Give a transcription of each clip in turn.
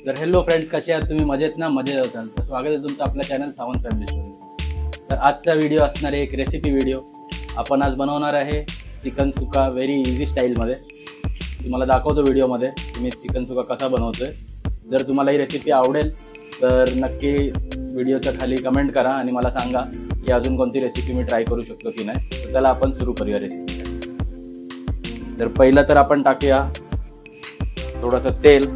तर hello friends, कसे आहात तुम्ही? मजेत ना? मजेत असाल तर स्वागत आहे तुमचं आपल्या चॅनल सावंत फॅमिली स्टोरी. तर आजचा व्हिडिओ असणार आहे एक रेसिपी व्हिडिओ. आपण आज बनवणार आहे चिकन सुका व्हेरी इझी स्टाईलमध्ये. तुम्हाला दाखवतो व्हिडिओमध्ये की मी चिकन सुका कसा बनवतोय. जर तुम्हाला ही रेसिपी आवडेल तर नक्की व्हिडिओच्या खाली कमेंट करा आणि मला सांगा की अजून कोणती रेसिपी मी ट्राय करू शकतो की नाही. तर त्याला आपण सुरू करूया रेसिपी. तर पहिलं तर आपण टाकूया थोडंसं तेल.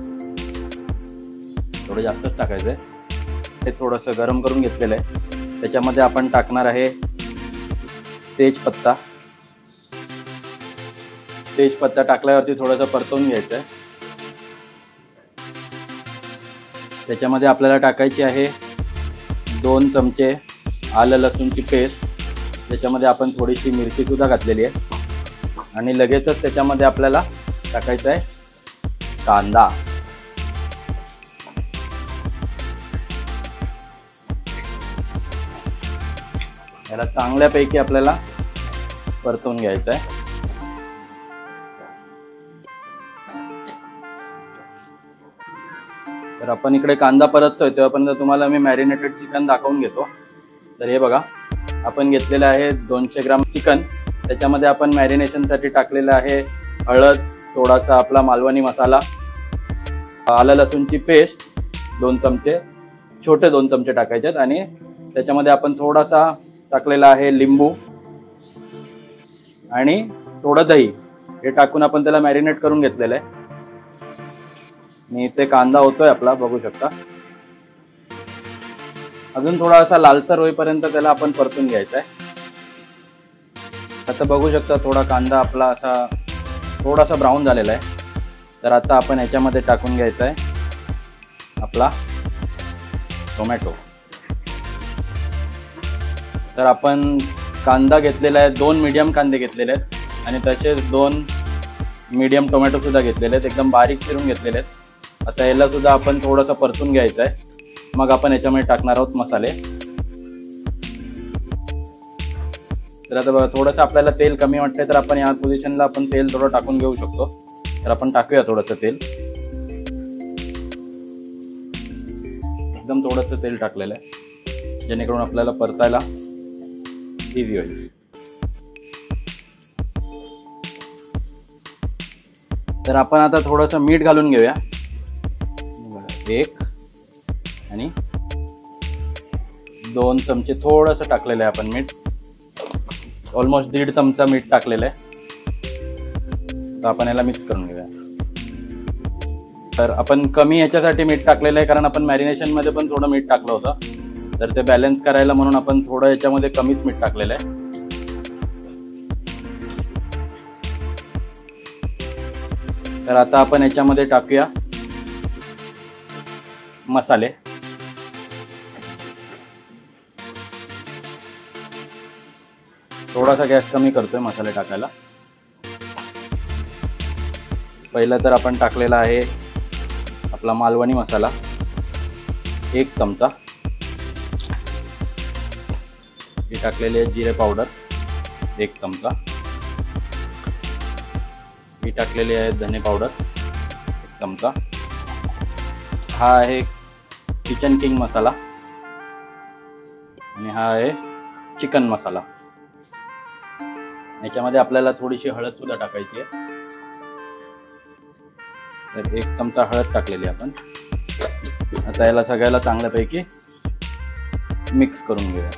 थोडं जास्तच टाकायचं आहे. ते थोडंसं गरम करून घेतलेलं आहे. त्याच्यामध्ये आपण टाकणार आहे तेजपत्ता. तेजपत्ता टाकल्यावरती थोडंसं परतवून घ्यायचं आहे. त्याच्यामध्ये आपल्याला टाकायची आहे 2 चमचे आलं लसूणची पेस्ट. त्याच्यामध्ये आपण थोडीशी मिरची सुद्धा घातलेली आहे आणि लगेचच त्याच्यामध्ये आपल्याला टाकायचं आहे कांदा. याला चांगल्यापैकी आपल्याला परतवून घ्यायचं आहे. तर आपण इकडे कांदा परततोय तेव्हापर्यंत तुम्हाला मी मॅरिनेटेड चिकन दाखवून घेतो. तर हे बघा, आपण घेतलेलं आहे 200 ग्राम चिकन. त्याच्यामध्ये आपण मॅरिनेशनसाठी टाकलेलं आहे हळद, थोडासा आपला मालवणी मसाला, आलं लसूणची पेस्ट 2 चमचे, छोटे 2 चमचे टाकायचे आहेत. आणि त्याच्यामध्ये आपण थोडासा टाकलेला आहे लिंबू आणि थोडं दही. हे टाकून आपण त्याला मॅरिनेट करून घेतलेलं आहे. आणि इथे कांदा होतोय आपला, बघू शकता. अजून थोडासा लालसर होईपर्यंत त्याला आपण परतून घ्यायचा आहे. आता बघू शकता थोडा कांदा आपला असा थोडासा ब्राऊन झालेला आहे. तर आता आपण याच्यामध्ये टाकून घ्यायचा आहे आपला टोमॅटो. तर आपण कांदा घेतलेला आहे, 2 मीडियम कांदे घेतलेले आहेत आणि तसेच 2 मीडियम टोमॅटो सुद्धा घेतलेले आहेत, एकदम बारीक चिरून घेतलेले आहेत. आता याला सुद्धा आपण थोडंसं परतून घ्यायचं आहे. मग आपण याच्यामध्ये टाकणार आहोत मसाले. तर आता बघा, थोडंसं आपल्याला तेल कमी वाटतंय तर आपण या पोझिशनला आपण तेल थोडं टाकून घेऊ शकतो. तर आपण टाकूया थोडंसं तेल. एकदम थोडंसं तेल टाकलेलं आहे जेणेकरून आपल्याला परतायला इझी होईल. तर आपण आता थोडंसं मीठ घालून घेऊया. 1 आणि 2 चमचे थोडंसं टाकलेलं आहे आपण मीठ. ऑलमोस्ट 1.5 चमचा मीठ टाकलेलं आहे. तर आपण याला मिक्स करून घेऊया. तर आपण कमी याच्यासाठी मीठ टाकलेलं आहे कारण आपण मॅरिनेशनमध्ये पण थोडं मीठ टाकलं होतं. तर ते बॅलन्स करायला म्हणून आपण थोडं याच्यामध्ये कमीच मीठ टाकलेलं आहे. तर आता आपण याच्यामध्ये टाकूया मसाले. थोडासा गॅस कमी करतोय मसाले टाकायला. पहिलं तर आपण टाकलेला आहे आपला मालवणी मसाला 1 चमचा. ही टाकलेली आहे जिरे पावडर 1 चमचा. ही टाकलेली आहे धने पावडर 1 चमचा. हा आहे किचन किंग मसाला आणि हा आहे चिकन मसाला. याच्यामध्ये आपल्याला थोडीशी हळद सुद्धा टाकायची आहे. तर 1 चमचा हळद टाकलेली आपण. आता याला सगळ्याला चांगल्यापैकी मिक्स करून घेऊया.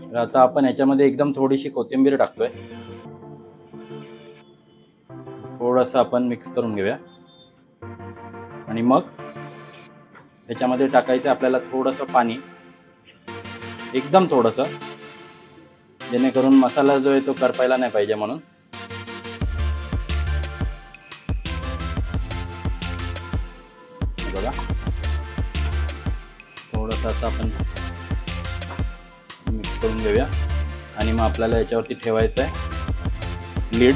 तर आता आपण याच्यामध्ये एकदम थोडीशी कोथिंबीर टाकतोय. थोडंसं आपण मिक्स करून घेऊया आणि मग त्याच्यामध्ये टाकायचं आपल्याला थोडंसं पाणी, एकदम थोडंसं, जेणेकरून मसाला जो आहे तो करपायला नाही पाहिजे म्हणून. बघा, थोडंसं असं आपण मिक्स करून घेऊया आणि मग आपल्याला याच्यावरती ठेवायचं आहे लीड.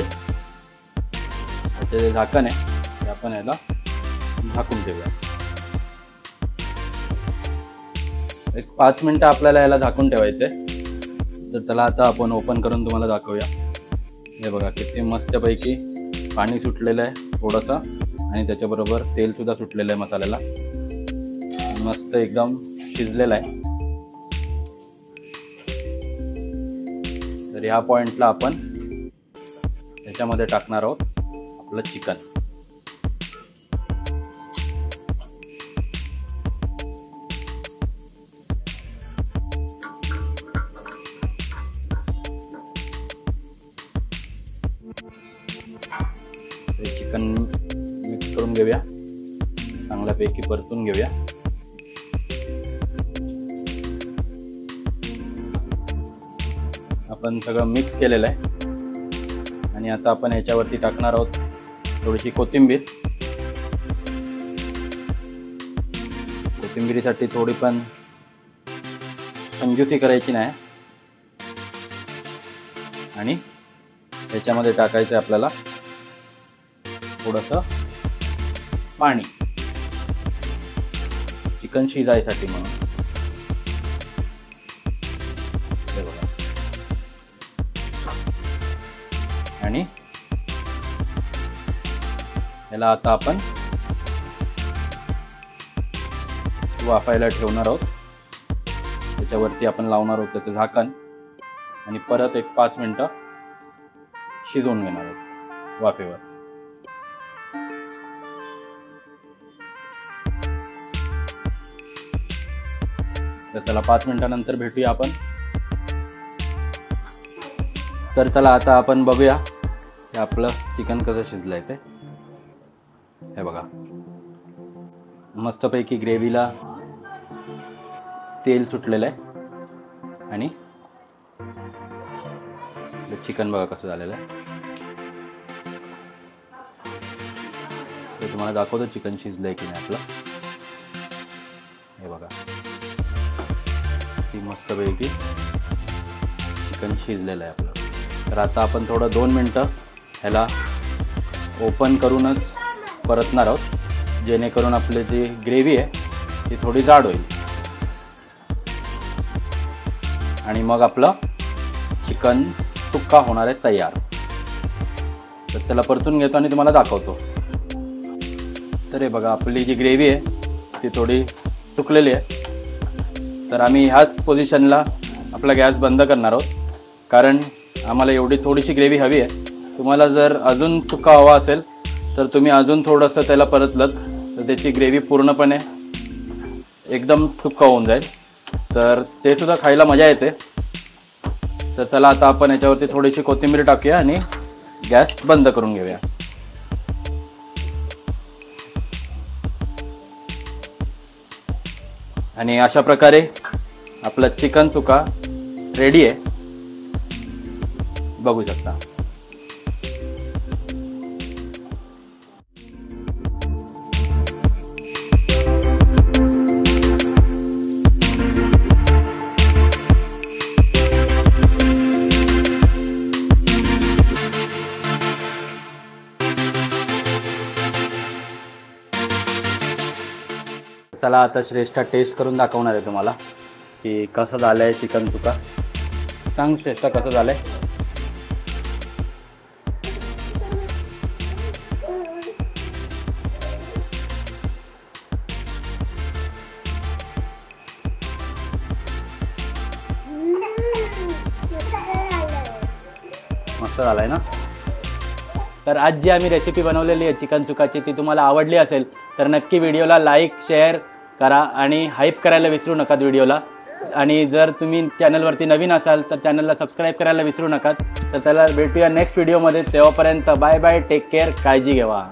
जे झाकण आहे ते आपण याला झाकून ठेवूया. एक 5 मिनिटं आपल्याला याला झाकून ठेवायचं आहे. तर चला आता आपण ओपन करून तुम्हाला दाखवूया. हे बघा किती मस्तपैकी पाणी सुटलेलं आहे थोडंसं, आणि त्याच्याबरोबर तेल सुद्धा सुटलेलं आहे मसाल्याला, मस्त एकदम शिजलेला आहे. तर ह्या पॉइंटला आपण त्याच्यामध्ये टाकणार आहोत आपलं चिकन. चिकन मिक्स करून घेऊया, चांगल्यापैकी परतून घेऊया. आपण सगळं मिक्स केलेलं आहे आणि आता आपण ह्याच्यावरती टाकणार आहोत थोडीशी कोथिंबीर. कोथिंबीरीसाठी थोडी पण कंजूसी करायची नाही, आणि ह्याच्यामध्ये टाकायचं आहे आपल्याला थोडंसं पाणी चिकन शिजायसाठी म्हणून. हे बघा, आणि याला आता आपण वाफायला ठेवणार आहोत. त्याच्यावरती आपण लावणार आहोत त्याचं झाकण, आणि परत एक 5 मिनिटं शिजवून घेणार आहोत वाफेवर. तर चला 5 मिनिटानंतर भेटूया आपण. तर चला आता आपण बघूया की आपलं चिकन कसं शिजलंय ते. हे बघा, मस्तपैकी ग्रेव्हीला तेल सुटलेलं आहे, आणि चिकन बघा कसं झालेलं आहे. ते तुम्हाला दाखवतो चिकन शिजलंय की नाही आपलं. हे बघा, ती मस्तपैकी चिकन शिजलेलं आहे आपलं. तर आता आपण थोडं 2 मिनटं ह्याला ओपन करूनच परतणार आहोत, जेणेकरून आपली जी ग्रेव्ही आहे ती थोडी जाड होईल, आणि मग आपलं चिकन सुक्का होणार आहे तयार. तर त्याला परतून घेतो आणि तुम्हाला दाखवतो. तर हे बघा, आपली जी ग्रेव्ही आहे ती थोडी सुकलेली आहे. तर आम्ही ह्याच पोझिशनला आपला गॅस बंद करणार आहोत, कारण आम्हाला एवढी थोडीशी ग्रेव्ही हवी आहे. तुम्हाला जर अजून सुक्का हवा असेल तर तुम्ही अजून थोडंसं त्याला परतलं तर त्याची ग्रेव्ही पूर्णपणे एकदम सुक्का होऊन जाईल, तर ते सुद्धा खायला मजा येते. तर चला आता आपण याच्यावरती थोडीशी कोथिंबीर टाकूया आणि गॅस बंद करून घेऊया. आणि अशा प्रकारे आपलं चिकन सुक्का रेडी आहे, बघू शकता. चला आता श्रेष्ठा टेस्ट करून दाखवणार आहे तुम्हाला की कसं झालं आहे चिकन सुक्का. सांग श्रेष्ठा, कसं झालं आहे? मस्त झालं आहे ना. तर आज जी आम्ही रेसिपी बनवलेली आहे चिकन सुक्काची ती तुम्हाला आवडली असेल तर नक्की व्हिडिओला लाईक शेअर करा आणि हाईप करायला विसरू नका व्हिडिओला. आणि जर तुम्ही चॅनलवरती नवीन असाल तर चॅनलला सबस्क्राईब करायला विसरू नका. तर त्याला भेटूया नेक्स्ट व्हिडिओमध्ये. तेव्हापर्यंत बाय बाय, टेक केअर, काळजी घ्या.